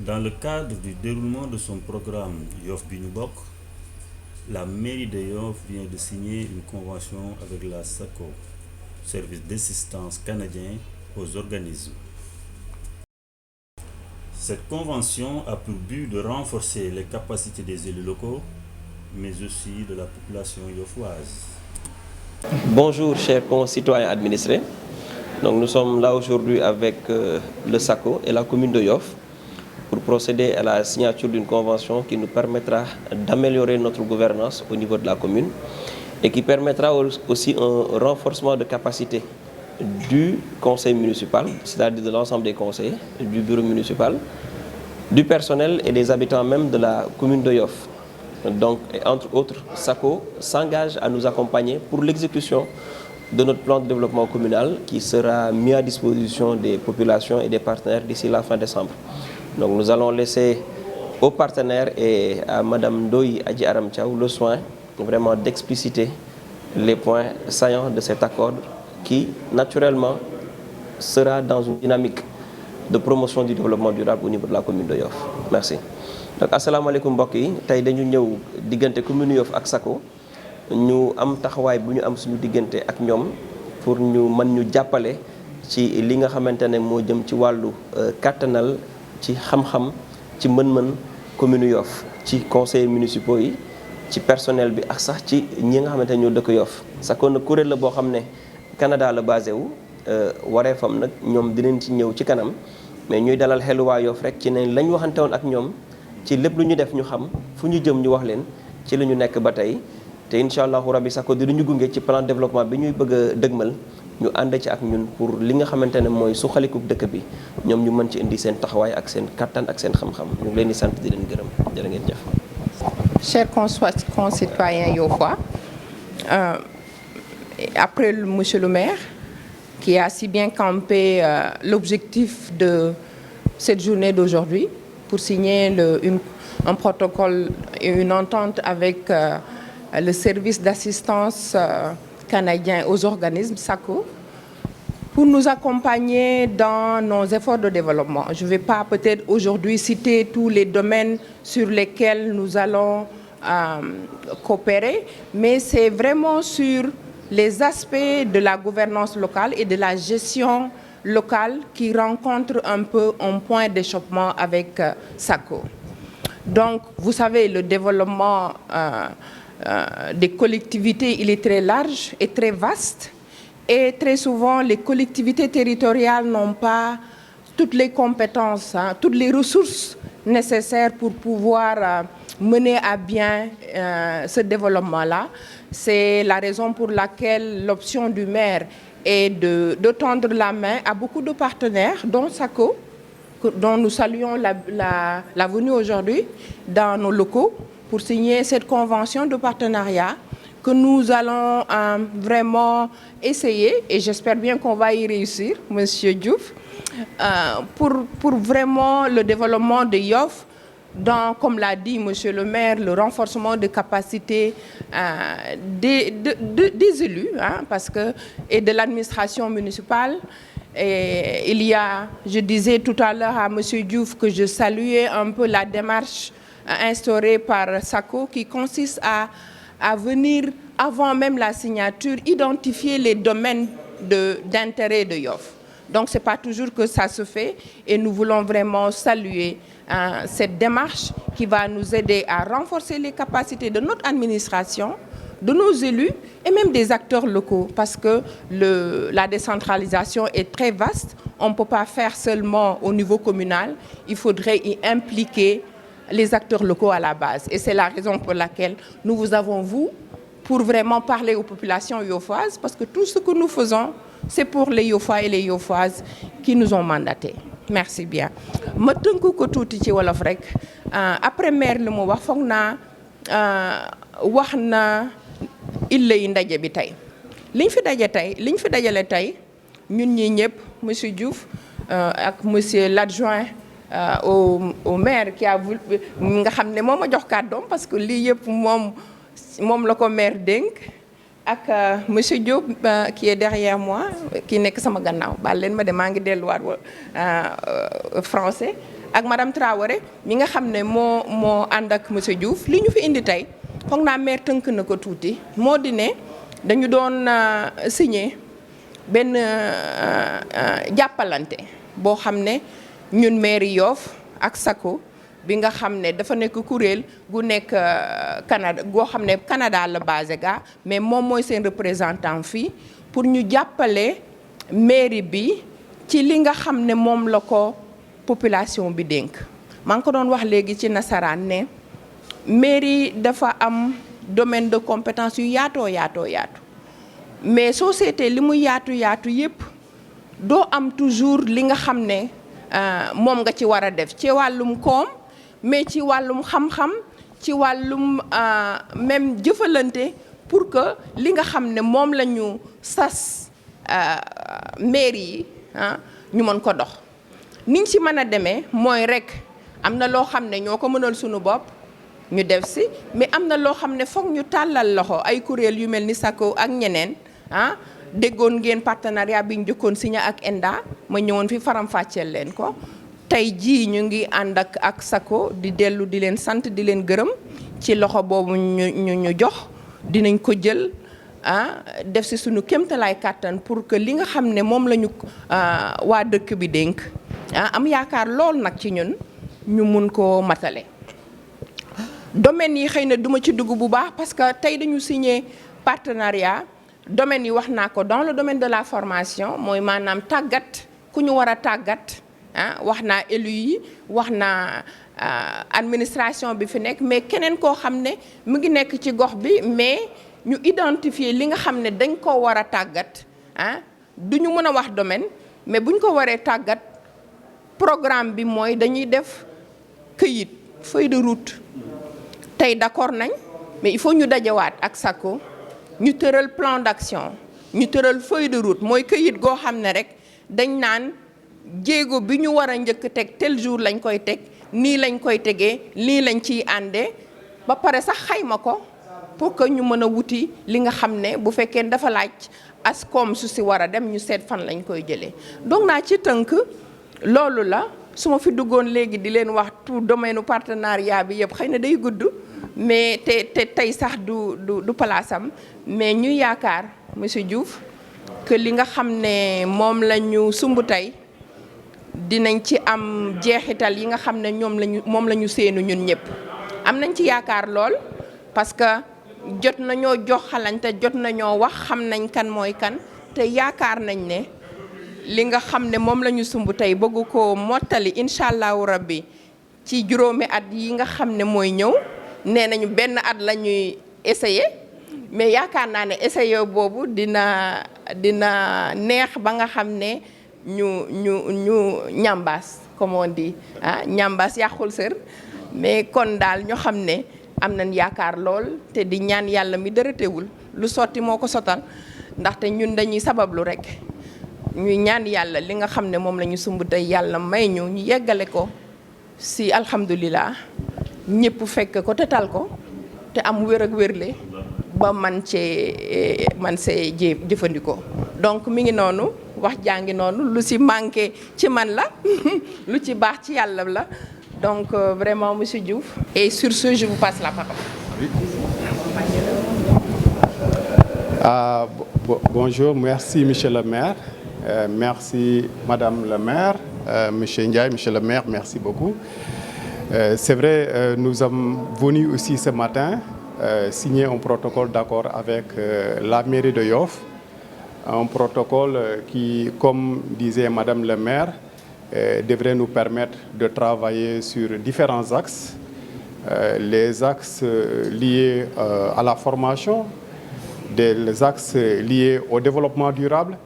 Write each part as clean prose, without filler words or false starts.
Dans le cadre du déroulement de son programme Yoff bi ñu bokk, la mairie de Yoff vient de signer une convention avec la SACO, Service d'assistance canadien aux organismes. Cette convention a pour but de renforcer les capacités des élus locaux, mais aussi de la population yoffoise. Bonjour chers concitoyens administrés. Donc nous sommes là aujourd'hui avec le SACO et la commune de Yoff pour procéder à la signature d'une convention qui nous permettra d'améliorer notre gouvernance au niveau de la commune et qui permettra aussi un renforcement de capacité du conseil municipal, c'est-à-dire de l'ensemble des conseillers, du bureau municipal, du personnel et des habitants même de la commune de Yoff. Donc, entre autres, SACO s'engage à nous accompagner pour l'exécution de notre plan de développement communal qui sera mis à disposition des populations et des partenaires d'ici la fin décembre. Donc nous allons laisser aux partenaires et à Madame Ndoye Adji Aram Thiaw le soin vraiment d'expliciter les points saillants de cet accord qui, naturellement, sera dans une dynamique de promotion du développement durable au niveau de la commune de Yoff. Merci. Donc asalaamaaleykum mbokk yi tey dañu ñëw diggante commune Yoff ak SACO ñu am taxawaay bu ñu am suñu diggante ak ñoom pour ñu mën ñu jàppale ci li nga xamante ne moo jëm ci wàllu kattanal ci xam-xam ci mën-mën commune Yoff ci conseillers municipaux yi ci personnel bi ak sax ci ñi nga xamante ne ñoo dëkk Yoff SACO nag kuréel la boo xam ne Canada la basé wu wareefam nag ñoom dinañ ci ñëw ci kanam mais ñuy dalal xelu waa Yoff rek ci ne lañ waxante woon ak ñoom ci lépp lu ñu def ñu xam fu ñu jëm ñu wax leen ci la ñu nekk ba tey te incha allahu rabbi SACO dinañu gunge ci plan de développement bi ñuy bëgg a dëgmal ñu ànd ci ak ñun pour li nga xamante ne mooy suxalikub dëkk bi ñoom ñu mën ci indi seen taxawaay ak seen kattan ak seen xam-xam ñu ngi leen di sant di leen gërëm jërë ngeen jëf. Chers concitoyens yoffois, après monsieur le maire qui a si bien campé l'objectif de cette journée d'aujourd'hui pour signer un protocole et une entente avec le service d'assistance canadien aux organismes, SACO, pour nous accompagner dans nos efforts de développement. Je ne vais pas peut-être aujourd'hui citer tous les domaines sur lesquels nous allons coopérer, mais c'est vraiment sur les aspects de la gouvernance locale et de la gestion locale qui rencontrent un peu un point d'achoppement avec SACO. Donc, vous savez, le développement des collectivités, il est très large et très vaste. Et très souvent, les collectivités territoriales n'ont pas toutes les compétences, toutes les ressources nécessaires pour pouvoir mener à bien ce développement-là. C'est la raison pour laquelle l'option du maire est de tendre la main à beaucoup de partenaires, dont SACO, dont nous saluons la venue aujourd'hui dans nos locaux pour signer cette convention de partenariat que nous allons vraiment essayer, et j'espère bien qu'on va y réussir, Monsieur Diouf, pour vraiment le développement de Yoff, dans, comme l'a dit Monsieur le maire, le renforcement de capacités des élus, parce que, et de l'administration municipale. Et il y a, je disais tout à l'heure à Monsieur Diouf que je saluais un peu la démarche instaurée par SACO qui consiste à venir, avant même la signature, identifier les domaines d'intérêt de Yoff. Donc, ce n'est pas toujours que ça se fait et nous voulons vraiment saluer cette démarche qui va nous aider à renforcer les capacités de notre administration, de nos élus et même des acteurs locaux parce que la décentralisation est très vaste. On ne peut pas faire seulement au niveau communal, il faudrait y impliquer les acteurs locaux à la base. Et c'est la raison pour laquelle nous vous avons, vous, pour vraiment parler aux populations yoffoises parce que tout ce que nous faisons, c'est pour les Yoffois et les Yoffoises qui nous ont mandatés. Merci bien. ma tënk ko tuuti ci wolof rek après maire li mu wax foog naa wax na illa yi ndaje bi tey liñ fi dajale tey ñun ñi ñëpp monsieur Diouf ak monsieur l'adjoint au maire qui a voulu nga xam ne moom a jox kàddoom parce que lii yëpp moom la ko maire dénk ak monsieur Diop qui est derrière moi qui nekk sama gannaaw baal leen ma de maa ngi delluwaat français ak madame Traoré mi nga xam ne moo ànd ak monsieur Diouf li ñu fi indi tey foog naa maire tënk na ko tuuti moo di ne dañu doon signé benn jàppalante boo xam ne ñun mairie Yoff ak SACO bi nga xam ne dafa nekk kuréel gu nekk Canada goo xam ne Canada la basé ga mais moom mooy seen représentant fii pour ñu jàppale mairie bi ci li nga xam ne moom la ko population bi dénk. maa ngi ko doon wax léegi ci nasaraan ne mairie dafa am domaine de compétence yu yaatoo yaatu mais société li mu yaatu yépp doo am toujours li nga xam ne moom nga ci war a def ci wàllum koom mais ci wàllum xam-xam ci wàllum même jëfalante pour que li nga xam ne moom la ñu sas mairie yi ñu mën ko dox. niñ ci mën a demee mooy rekk am na loo xam ne ñoo ko mënal sunu bopp ñu def si mais am na loo xam ne foog ñu tàllal loxo ay kuréel yu mel ni SACO ak ñeneen déggoon ngeen partenariat bi ñu jëkkoon signé ak ENDA ma ñëwoon fi faram-fàcceel leen ko tey jii ñu ngi ànd ak SACO di dellu di leen sant di leen gërëm ci loxo boobu ñu jox dinañ ko jël def si suñu kéemtalaay kàttan pour que li nga xam ne moom la ñu waa dëkk bi dénk am yaakaar lool nag ci ñun ñu mun koo matale. domaine yi xëy na duma ci dugg bu baax parce que tey dañu signé partenariat domaine yi wax naa ko dans le domaine de la formation mooy maanaam tàggat ku ñu war a tàggat wax naa élu yi wax naa administration bi fi nekk mais keneen koo xam ne mu ngi nekk ci gox bi mais ñu identifier li nga xam ne dañ ko war a tàggat du ñu mën a wax domaine mais buñ ko waree tàggat programme bi mooy dañuy def këyit feuille de route tey d'accord nañ mais il faut ñu dajawaat ak SACO ñu tëral plan d'action ñu tëral feuille de route mooy këyit goo xam ne rek dañ naan jéego bi ñu war a njëkk teg tel jour lañ koy teg nii lañ koy tegee lii lañ ciy àndee ba pare sax xayma ko pour que ñu mën a wuti li nga xam ne bu fekkee dafa laaj as koom su si war a dem ñu seet fan lañ koy jëlee. donc naa ci tënk loolu la su ma fi duggoon léegi di leen wax tout domaine partenariat bi yëpp xëy na day gudd mais te tey sax du palaasam mais ñu yaakaar monsieur Diouf que li nga xam ne moom la ñu sumb tey dinañ ci am jeexital yi nga xam ne moom la ñu séenu ñun ñëpp am nañ ci yaakaar lool parce que jot nañoo jox xalante jot nañoo wax xam nañ kan mooy kan te yaakaar nañ ne li nga xam ne moom la ñu sumb tey bëgg ko mottali incha allahu rabbi ci juróomi at yi nga xam ne mooy ñëw nee nañu benn at la ñuy essayer mais yaakaar naa ne essayer boobu dina neex ba nga xam ne ñu ñambaas comme on dit ñambaas yàqul sër mais kon daal ñu xam ne am nañ yaakaar lool te di ñaan yàlla mi dara teewul lu sotti moo ko sotal ndaxte ñun dañuy sabablu rek ñuy ñaan yàlla li nga xam ne moom la ñu sumb tey yàlla may ñu yeggale ko si alhamdulilah ñëpp fekk ko te tal ko te am wér ak wérle ba man see jëfandikoo donc mi ngi noonu wax jaa ngi noonu lu si manqué ci man la lu ci baax ci yàlla la donc vraiment monsieur Diouf. Et sur ce je vous passe la parole. Bonjour, merci monsieur le maire, merci madame le maire, monsieur Ndiaye, monsieur le maire, merci beaucoup. C'est vrai, nous sommes venus aussi ce matin signer un protocole d'accord avec la mairie de Yoff, un protocole qui, comme disait madame le maire, devrait nous permettre de travailler sur différents axes, les axes liés à la formation, des axes liés au développement durable,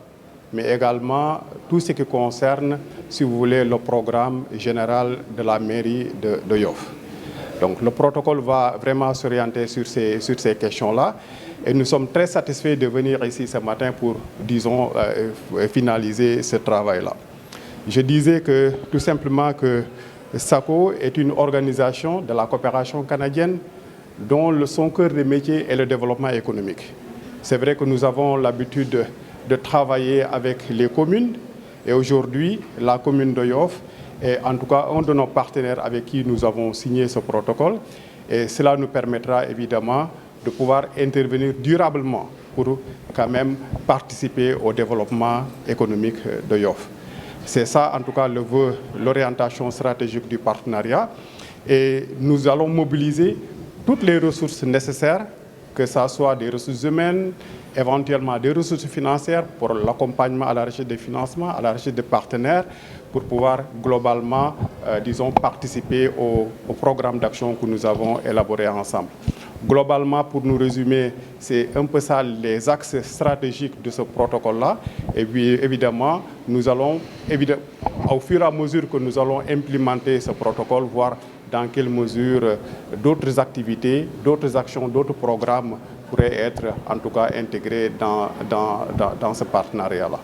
mais également tout ce qui concerne, si vous voulez, le programme général de la mairie de Yoff. Donc le protocole va vraiment s'orienter sur ces questions-là et nous sommes très satisfaits de venir ici ce matin pour, disons, finaliser ce travail-là. Je disais que tout simplement que SACO est une organisation de la coopération canadienne dont son cœur de métier est le développement économique. C'est vrai que nous avons l'habitude de travailler avec les communes et aujourd'hui la commune de Yoff est en tout cas un de nos partenaires avec qui nous avons signé ce protocole. Et cela nous permettra évidemment de pouvoir intervenir durablement pour quand même participer au développement économique de Yoff. C'est ça en tout cas le vœu, l'orientation stratégique du partenariat. Et nous allons mobiliser toutes les ressources nécessaires, que ce soit des ressources humaines, éventuellement des ressources financières pour l'accompagnement à la recherche des financements, à la recherche des partenaires, pour pouvoir globalement, disons, participer au programme d'action que nous avons élaboré ensemble. Globalement, pour nous résumer, c'est un peu ça les axes stratégiques de ce protocole-là. Et puis évidemment, nous allons, au fur et à mesure que nous allons implémenter ce protocole, voir dans quelle mesure d'autres activités, d'autres actions, d'autres programmes pourraient être en tout cas intégrés dans ce partenariat-là.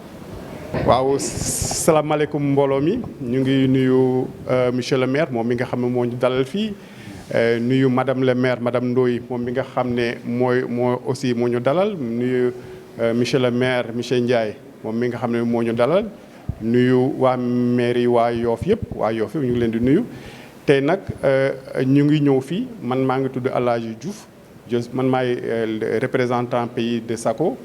waaw salaamaaleykum mbooloo mi ñu ngi nuyu monsieur le maire moom mi nga xam ne moo ñu dalal fii nuyu madame le maire madame Ndoye moom mi nga xam ne aussi moo ñu dalal nuyu monsieur le maire monsieur Ndiaye moom mi nga xam ne moo ñu dalal nuyu waa mairie waa Yoff yëpp ñu ngi leen di nuyu. tey nag ñu ngi ñëw fii man maa ngi tudd El Hadji Diouf man maay représentant pays de SACO.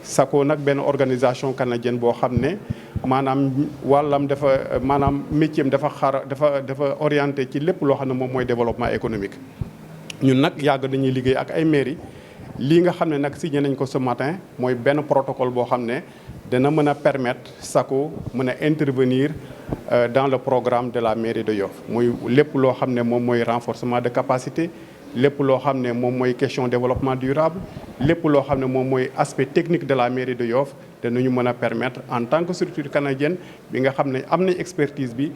SACO nag benn organisation canadienne boo xam ne maanaam wàllam dafa maanaam métier am dafa orienté ci lépp loo xam ne moom mooy développement économique. ñun nag yàgg nañuy liggéey ak ay mairie lii nga xam ne nag signé nañ ko ce matin mooy benn protocole boo xam ne dana mën a permettre SACO mën a intervenir dans le programme de la mairie de Yoff muy lépp loo xam ne moom mooy renforcement de capacité. lépp loo xam ne moom mooy question développement durable lépp loo xam ne moom mooy aspect technique de la mairie de Yoff danañu mën a permettre en tant que structure canadienne bi nga xam ne am nañ expertise bi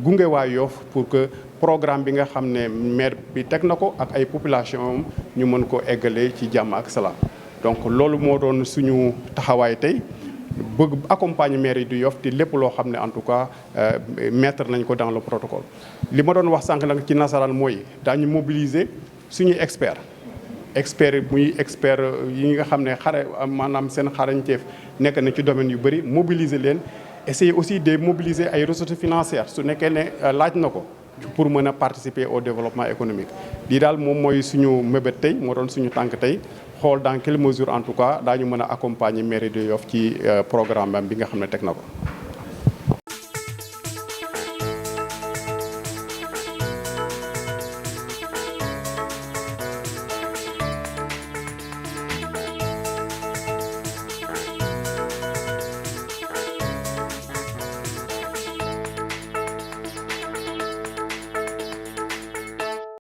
gunge waa Yoff pour que programme bi nga xam ne maire bi teg na ko ak ay population ñu mën ko eggalee ci jàmm ak salaam. donc loolu moo doon suñu taxawaay tey bëgg accompagner mairie du Yoff te lépp loo xam ne en tout cas mettre nañ ko dans le protocole. li ma doon wax sànq nag ci nasaraan mooy daañu mobiliser. suñuy expert muy expert yi nga xam ne maanaam seen xarañteef nekk na ci domaine yu bëri mobiliser leen essayer aussi de mobiliser ay ressources financières su nekkee ne laaj na ko pour mën a participer au développement économique. lii daal moom mooy suñu mébét tey moo doon suñu tànk tey xool dans quelle mesure en tout cas daañu mën a accompagner mairie de Yoff ci programme bi nga xam ne teg na ko.